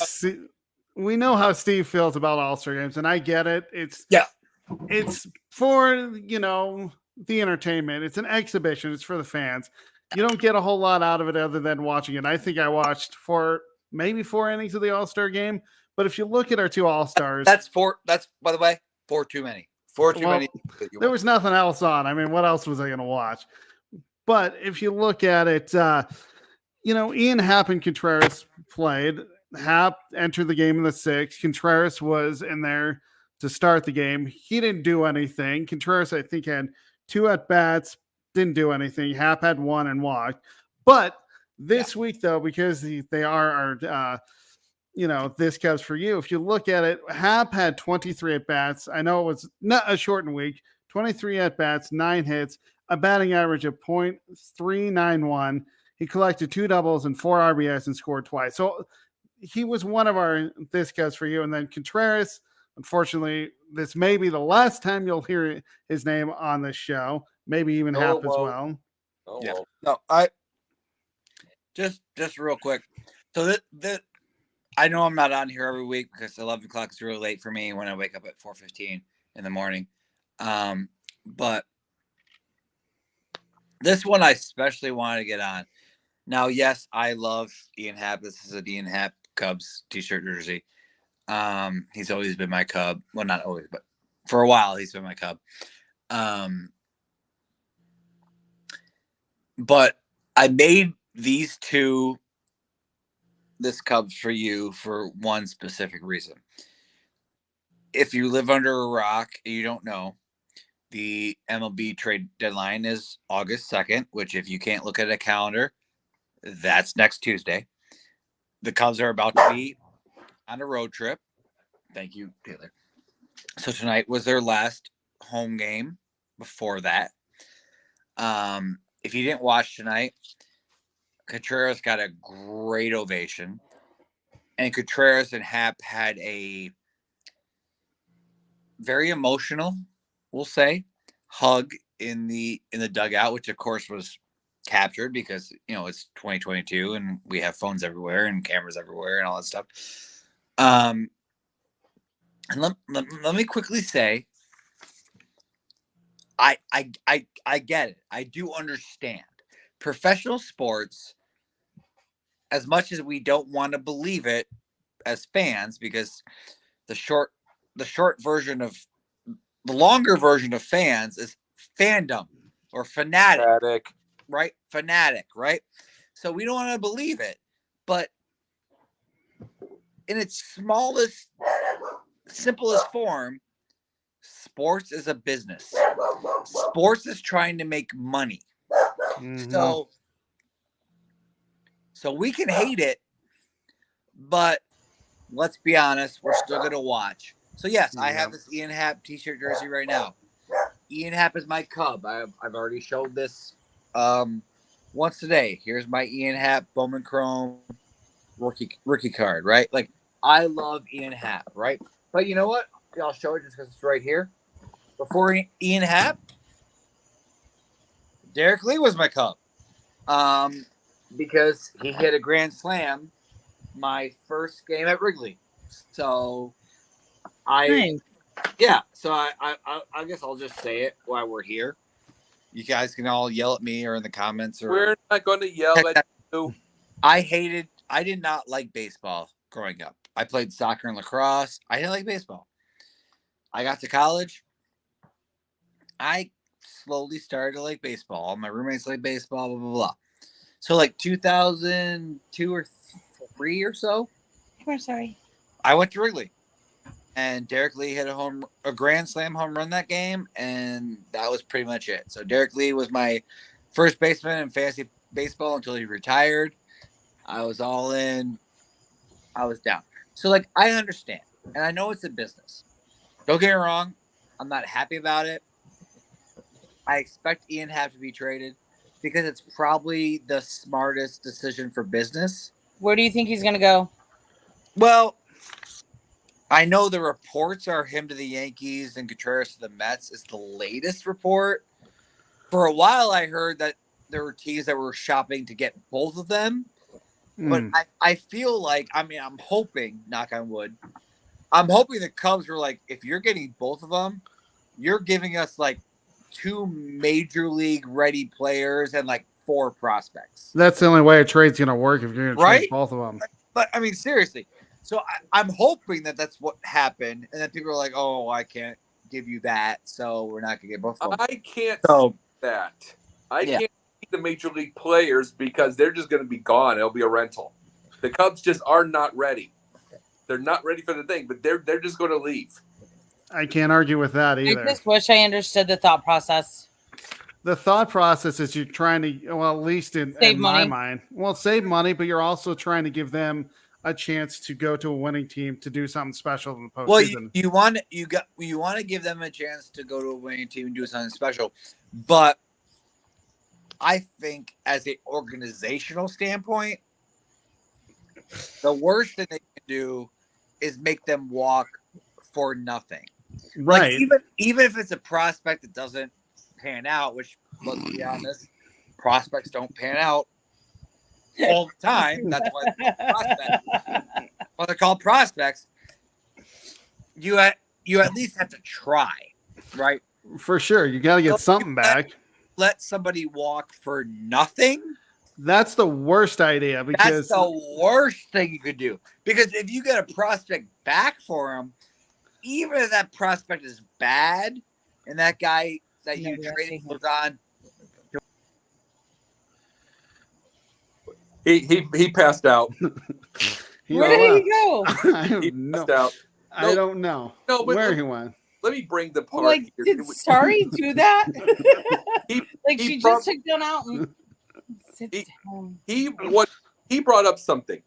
Steve feels about All-Star games, and I get it. It's for the entertainment. It's an exhibition. It's for the fans. You don't get a whole lot out of it other than watching it. I think I watched maybe 4 innings of the All-Star game. But if you look at our 2 All-Stars, That's by the way, 4 too many. 4 too many. There was nothing else on. I mean, what else was I going to watch? But if you look at it, Ian Happ and Contreras played. Happ entered the game in the 6th. Contreras was in there to start the game. He didn't do anything. Contreras, I think, had 2 at-bats, didn't do anything. Happ had 1 and walked. But this week, though, because they are our, this Cubs for you, if you look at it, Happ had 23 at-bats. I know it was not a shortened week. 23 at-bats, 9 hits, a batting average of .391. He collected 2 doubles and 4 RBIs and scored twice. So he was one of our this Cubs for you. And then Contreras, unfortunately, this may be the last time you'll hear his name on this show. Maybe even Happ as well. Oh, Yeah. well. No, I just real quick. So that I know I'm not on here every week because 11 o'clock is really late for me when I wake up at 4:15 in the morning. But this one I especially wanted to get on. Now, yes, I love Ian Happ. This is a Ian Happ Cubs t-shirt jersey. He's always been my Cub. Well, not always, but for a while he's been my Cub. But I made these 2 this Cubs for you for one specific reason. If you live under a rock and you don't know, the MLB trade deadline is August 2nd, which if you can't look at a calendar, that's next Tuesday. The Cubs are about to be on a road trip. Thank you, Taylor. So tonight was their last home game before that. If you didn't watch tonight, Contreras got a great ovation. And Contreras and Happ had a very emotional, we'll say, hug in the dugout, which of course was captured because it's 2022 and we have phones everywhere and cameras everywhere and all that stuff. And let me quickly say, I get it. I do understand professional sports, as much as we don't want to believe it as fans, because the longer version of fans is fandom or fanatic. Right? Fanatic, right? So we don't want to believe it. But in its smallest, simplest form, sports is a business. Sports is trying to make money. Mm-hmm. So we can hate it, but let's be honest, we're still going to watch. So yes, I have this Ian Happ t-shirt jersey right now. Ian Happ is my Cub. I've already showed this once today. Here's my Ian Happ Bowman Chrome rookie card, right? Like, I love Ian Happ, right? But you know what? I'll show it just because it's right here. Before Ian Happ, Derek Lee was my Cub. Because he hit a grand slam my first game at Wrigley. So I guess I'll just say it while we're here. You guys can all yell at me or in the comments. We're not going to yell at you. I did not like baseball growing up. I played soccer and lacrosse. I didn't like baseball. I got to college. I slowly started to like baseball. All my roommates like baseball, blah, blah, blah. So like 2002 or 3 or so. We're sorry. I went to Wrigley. And Derek Lee hit a grand slam home run that game, and that was pretty much it. So Derek Lee was my first baseman in fantasy baseball until he retired. I was all in. I was down. So, like, I understand, and I know it's a business. Don't get me wrong. I'm not happy about it. I expect Ian Happ to be traded because it's probably the smartest decision for business. Where do you think he's going to go? Well, I know the reports are him to the Yankees and Contreras to the Mets is the latest report. For a while, I heard that there were teams that were shopping to get both of them. But I feel like, I'm hoping, knock on wood, I'm hoping the Cubs were like, if you're getting both of them, you're giving us like 2 major league ready players and like 4 prospects. That's the only way a trade's going to work if you're going to trade Right? both of them. But I mean, seriously. So I'm hoping that that's what happened, and then people are like, "Oh, I can't give you that, so we're not going to get both of them." I can't So see that. I Yeah. can't see the major league players because they're just going to be gone. It'll be a rental. The Cubs just are not ready. They're not ready for the thing, but they're just going to leave. I can't argue with that either. I just wish I understood the thought process. The thought process is you're trying to, well, at least in my money. mind, well, save money, but you're also trying to give them a chance to go to a winning team to do something special in the postseason. Well, you want to give them a chance to go to a winning team and do something special, but I think as an organizational standpoint, the worst thing they can do is make them walk for nothing. Right. Like even if it's a prospect that doesn't pan out, which let's be honest, prospects don't pan out all the time. That's why they're called prospects. Well, they're called prospects. You at least have to try, right? For sure. You got to get something back. Let somebody walk for nothing. That's the worst idea because That's the worst thing you could do. Because if you get a prospect back for him, even if that prospect is bad and that guy that you traded was on. He passed out. Where did he go? Passed out. I don't know where he went. Let me bring the part. Like, here. did Starry do that? Like, he she brought- just took them out and sit down. He brought up something.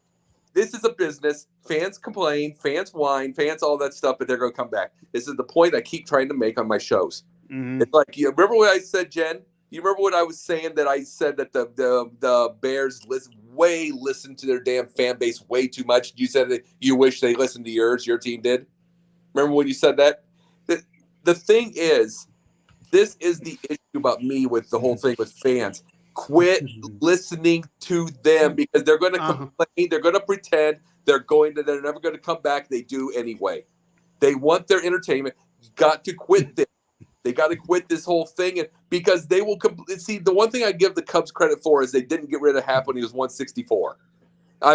This is a business. Fans complain, fans whine, fans all that stuff, but they're going to come back. This is the point I keep trying to make on my shows. Mm-hmm. It's like, you remember what I said, Jen? You remember what I was saying, that I said that the Bears listen to their damn fan base way too much. You said that you wish they listened to yours. Your team did. Remember when you said that? The thing is, this is the issue about me with the whole thing with fans. Quit listening to them because they're going to complain. They're going to pretend. They're never going to come back. They do anyway. They want their entertainment. You got to quit this. They got to quit this whole thing, and because they will see. The one thing I give the Cubs credit for is they didn't get rid of Happ when he was 164.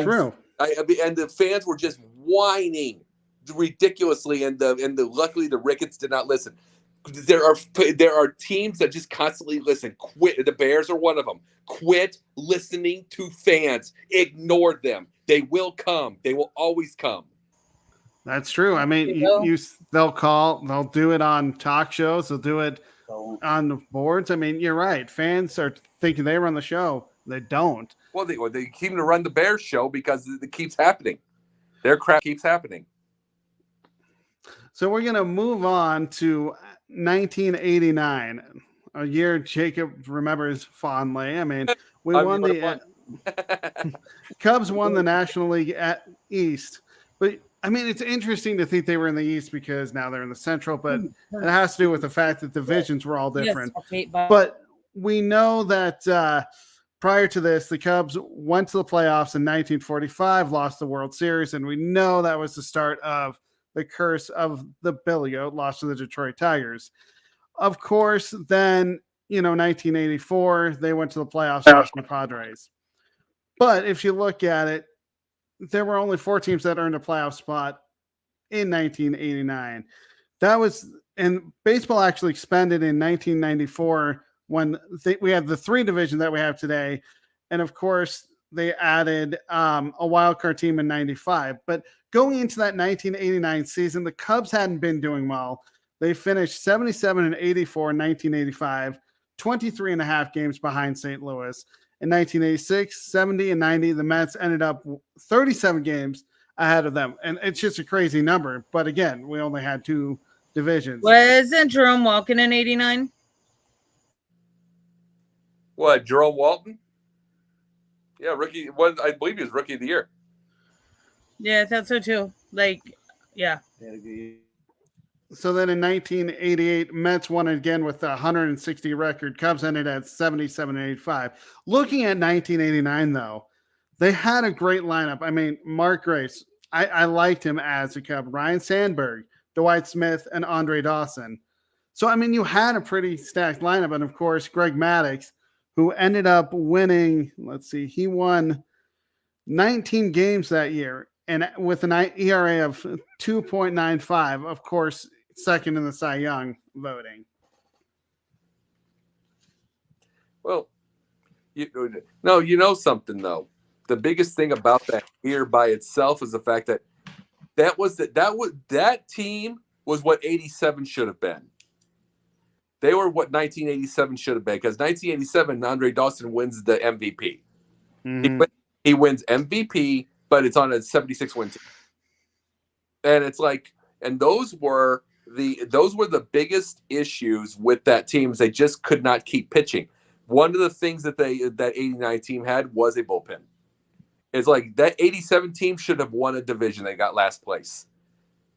True. And the fans were just whining ridiculously, and luckily the Ricketts did not listen. There are teams that just constantly listen. Quit. The Bears are one of them. Quit listening to fans. Ignore them. They will come. They will always come. That's true. I mean, they'll do it on talk shows. They'll do it on the boards. I mean, you're right. Fans are thinking they run the show. They don't. Well, they keep to run the Bears show because it keeps happening. Their crap keeps happening. So we're going to move on to 1989, a year Jacob remembers fondly. I mean, Cubs won the National League at East, but I mean, it's interesting to think they were in the East because now they're in the Central, but it has to do with the fact that divisions were all different. Yes, but we know that prior to this, the Cubs went to the playoffs in 1945, lost the World Series, and we know that was the start of the curse of the Billy Goat, lost to the Detroit Tigers. Of course, then, 1984, they went to the playoffs, lost to the Padres. But if you look at it, there were only 4 teams that earned a playoff spot in 1989. And baseball actually expanded in 1994 when we had the 3 division that we have today. And of course, they added a wild card team in 95. But going into that 1989 season, the Cubs hadn't been doing well. They finished 77-84 in 1985, 23 and a half games behind St. Louis. In 1986, 70 and 90, the Mets ended up 37 games ahead of them. And it's just a crazy number. But again, we only had 2 divisions. Wasn't Jerome Walken in 89? What, Jerome Walton? Yeah, rookie. I believe he was rookie of the year. Yeah, I thought so too. Yeah. So then in 1988, Mets won again with a 160 record. Cubs ended at 77-85. Looking at 1989, though, they had a great lineup. I mean, Mark Grace, I liked him as a Cub. Ryan Sandberg, Dwight Smith, and Andre Dawson. So, I mean, you had a pretty stacked lineup. And, of course, Greg Maddux, who ended up winning, let's see, he won 19 games that year. And with an ERA of 2.95, of course, second in the Cy Young voting. Well, you know something, though. The biggest thing about that year by itself is the fact that that team was what 87 should have been. They were what 1987 should have been, because 1987, Andre Dawson wins the MVP. Mm-hmm. He wins MVP, but it's on a 76-win team. And it's like, and those were the biggest issues with that team. Is they just could not keep pitching. One of the things that 89 team had was a bullpen. It's like that 87 team should have won a division. They got last place.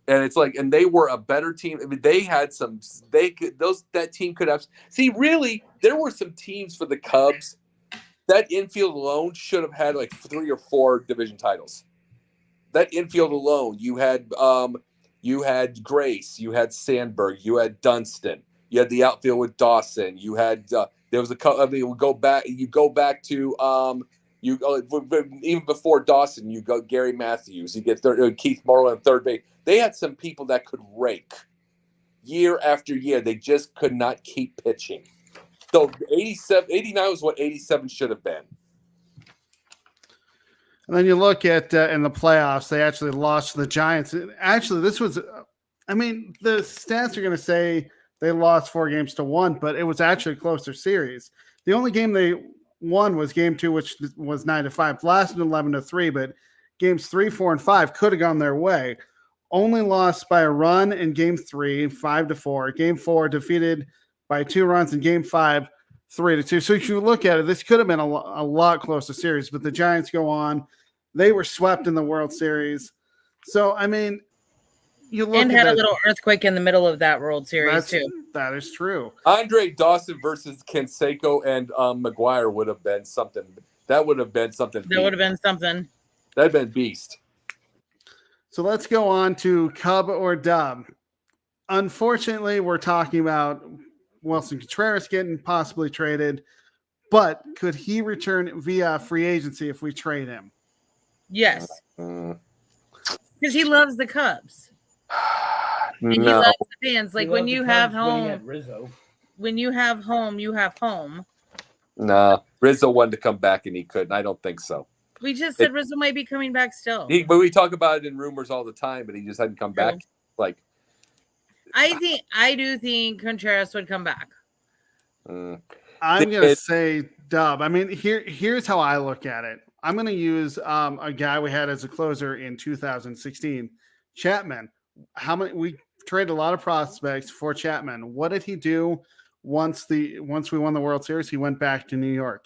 And it's like, and they were a better team. I mean, they had that team could have. See, really, there were some teams for the Cubs that infield alone should have had like 3 or 4 division titles. That infield alone, you had Grace, you had Sandberg, you had Dunston, you had the outfield with Dawson, you had there was a. I mean, you go back to even before Dawson, you go Gary Matthews, you get Keith Morrow on third base. They had some people that could rake year after year. They just could not keep pitching. So 89 was what 87 should have been. And then you look at in the playoffs, they actually lost to the Giants. Actually, this was, I mean, the stats are going to say they lost 4-1, but it was actually a closer series. The only game they won was game 2, which was 9-5, lasted 11-3, but games 3, 4, and 5 could have gone their way. Only lost by a run in game 3, 5-4. Game 4 defeated by 2 runs in game 5, 3-2. So if you look at it, this could have been a lot closer series, but the Giants go on. They were swept in the World Series. So, I mean, you look and at had that, a little earthquake in the middle of that World Series, too. That is true. Andre Dawson versus Canseco and McGuire would have been something. That would have been something. That would have been something. That'd been beast. So let's go on to Cub or Dub. Unfortunately, we're talking about Wilson Contreras getting possibly traded, but could he return via free agency if we trade him? Yes. Because he loves the Cubs. And he No. loves the fans. Like when you have home, Rizzo. when you have home, you have home. Nah, Rizzo wanted to come back and he couldn't. I don't think so. We just said Rizzo might be coming back still. But we talk about it in rumors all the time, but he just hadn't come back. Like, I do think Contreras would come back. I'm going to say Dub. I mean, here's how I look at it. I'm going to use a guy we had as a closer in 2016, Chapman. We traded a lot of prospects for Chapman. What did he do once we won the World Series? He went back to New York.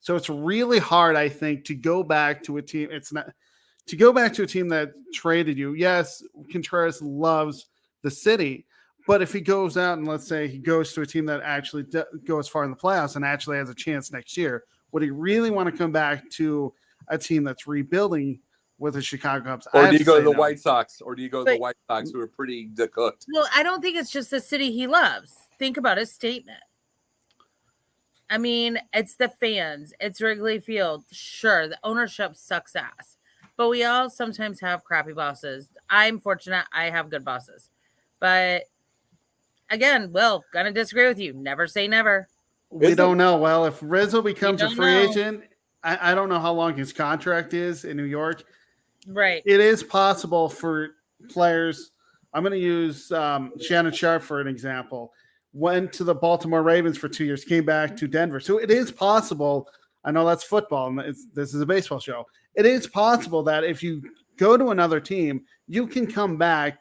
So it's really hard, I think, to go back to a team. It's not to go back to a team that traded you. Yes, Contreras loves the city, but if he goes out and let's say he goes to a team that actually goes far in the playoffs and actually has a chance next year, would he really want to come back to a team that's rebuilding with the Chicago Cubs? Or do you go to the White Sox? Or do you go to the White Sox, who are pretty cooked? Well, I don't think it's just the city he loves. Think about his statement. I mean, it's the fans. It's Wrigley Field. Sure, the ownership sucks ass. But we all sometimes have crappy bosses. I'm fortunate I have good bosses. But again, gonna disagree with you. Never say never. We don't know. Well, if Rizzo becomes a free agent, I don't know how long his contract is in New York. Right. It is possible for players. I'm going to use Shannon Sharp for an example. Went to the Baltimore Ravens for 2 years, came back to Denver. So it is possible. I know that's football, and this is a baseball show. It is possible that if you go to another team, you can come back,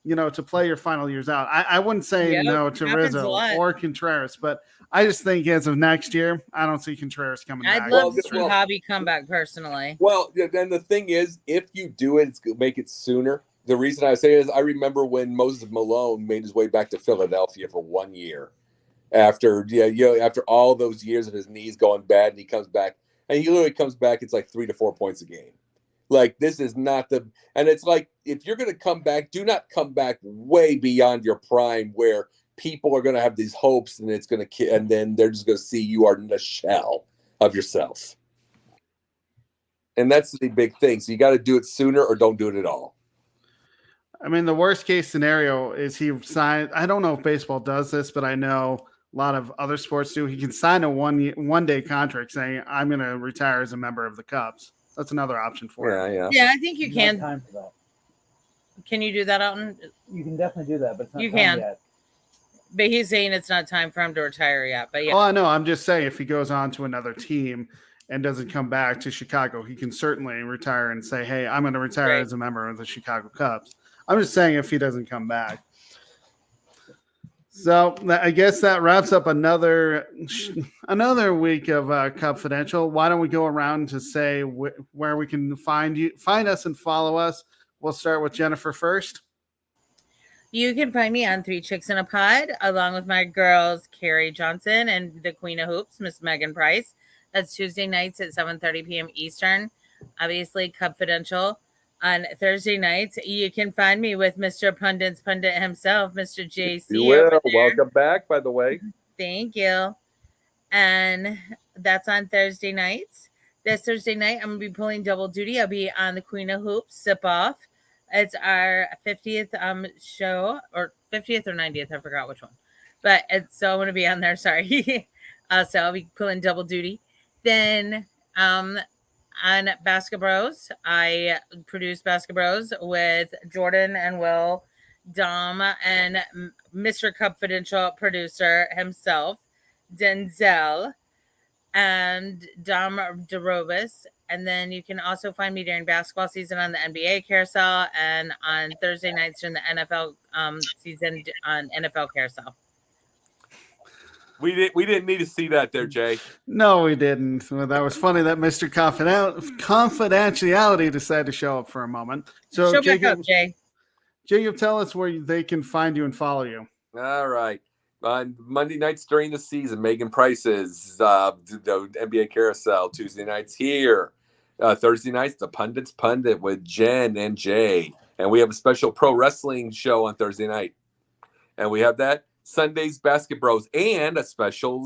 to play your final years out. I wouldn't say no to Rizzo or Contreras, but I just think as of next year, I don't see Contreras coming back. I'd love to see Hobby come back personally. Well, then the thing is, if you do it, make it sooner. The reason I say is I remember when Moses Malone made his way back to Philadelphia for 1 year after all those years of his knees going bad, and he comes back, and he literally comes back. It's like 3 to 4 points a game. Like, this is not and it's like, if you're going to come back, do not come back way beyond your prime where people are going to have these hopes, and it's going to, and then they're just going to see you are in a shell of yourself. And that's the big thing. So you got to do it sooner or don't do it at all. I mean, the worst case scenario is he signed. I don't know if baseball does this, but I know a lot of other sports do. He can sign a one-day contract saying, "I'm going to retire as a member of the Cubs." That's another option for him. Yeah, I think you can. Time for that. Can you do that, Alton? You can definitely do that, but it's not You time can. yet. But he's saying it's not time for him to retire yet. But yeah. Oh, I know. I'm just saying if he goes on to another team and doesn't come back to Chicago, he can certainly retire and say, "Hey, I'm going to retire as a member of the Chicago Cubs." I'm just saying if he doesn't come back. So I guess that wraps up another week of Cubfidential. Why don't we go around to say where we can find us and follow us? We'll start with Jennifer first. You can find me on 3 Chicks in a Pod, along with my girls, Carrie Johnson and the Queen of Hoops, Miss Megan Price. That's Tuesday nights at 7:30 p.m. Eastern. Obviously, Cubfidential. On Thursday nights, you can find me with Mr. Pundits Pundit himself, Mr. JC. You will. Welcome back, by the way. Thank you. And that's on Thursday nights. This Thursday night, I'm going to be pulling double duty. I'll be on the Queen of Hoops Sip Off. It's our 50th show, or 50th or 90th. I forgot which one. But so I'm going to be on there. Sorry. So I'll be pulling double duty. Then on Basket Bros, I produce Basket Bros with Jordan and Will, Dom, and Mr. Cubfidential producer himself, Denzel, and Dom DeRobis. And then you can also find me during basketball season on the NBA Carousel and on Thursday nights during the NFL season on NFL Carousel. We didn't need to see that there, Jay. No, we didn't. Well, that was funny that Mr. Confidentiality decided to show up for a moment. So, Show back up, Jay. Jacob, tell us where they can find you and follow you. All right. On Monday nights during the season, Megan Price's the NBA Carousel. Tuesday nights here. Thursday nights, the Pundits Pundit with Jen and Jay. And we have a special pro wrestling show on Thursday night. And we have that. Sunday's Basket Bros, and a special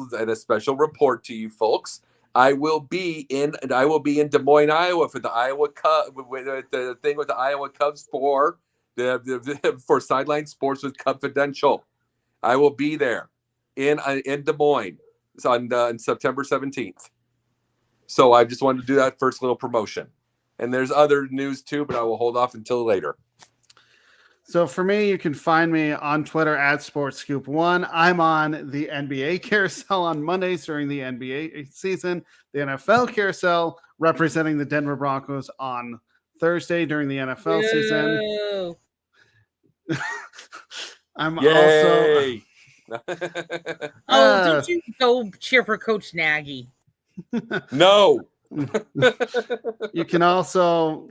report to you folks. I will be in Des Moines, Iowa for the Iowa Cubs, the thing with the Iowa Cubs for for Sideline Sports with Cubfidential. I will be there in Des Moines on September 17th. So I just wanted to do that first little promotion. And there's other news too, but I will hold off until later. So for me, you can find me on Twitter at SportsScoop1. I'm on the NBA Carousel on Mondays during the NBA season, the NFL Carousel representing the Denver Broncos on Thursday during the NFL season. I'm Yay. also don't you go cheer for Coach Nagy. No. You can also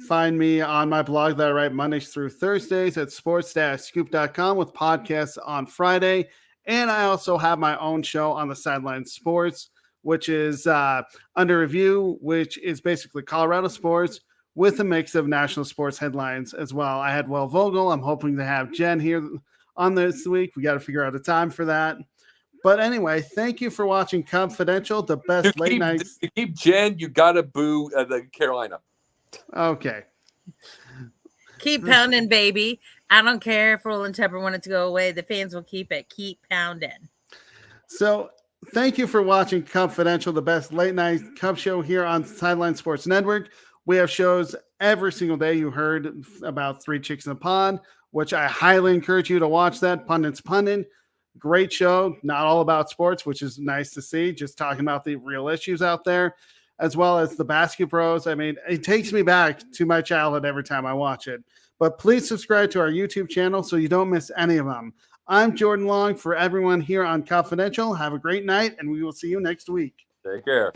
find me on my blog that I write Mondays through Thursdays at sports-scoop.com with podcasts on Friday. And I also have my own show on the Sideline Sports, which is under review, which is basically Colorado sports with a mix of national sports headlines as well. I had Will Vogel. I'm hoping to have Jen here on this week. We got to figure out a time for that. But anyway, thank you for watching Cubfidential, the best late nights. To keep Jen, you got to boo the Carolina. Okay. Keep pounding, baby. I don't care if Roland Tepper wanted to go away. The fans will keep it. Keep pounding. So thank you for watching Cubfidential, the best late night Cub show here on Sideline Sports Network. We have shows every single day. You heard about 3 Chicks in a Pod, which I highly encourage you to watch that. Pundits Pundit. Great show, not all about sports, which is nice to see, just talking about the real issues out there, as well as the Basket Bros. I mean, it takes me back to my childhood every time I watch it. But please subscribe to our YouTube channel so you don't miss any of them. I'm Jordan Long for everyone here on Cubfidential. Have a great night, and we will see you next week. Take care.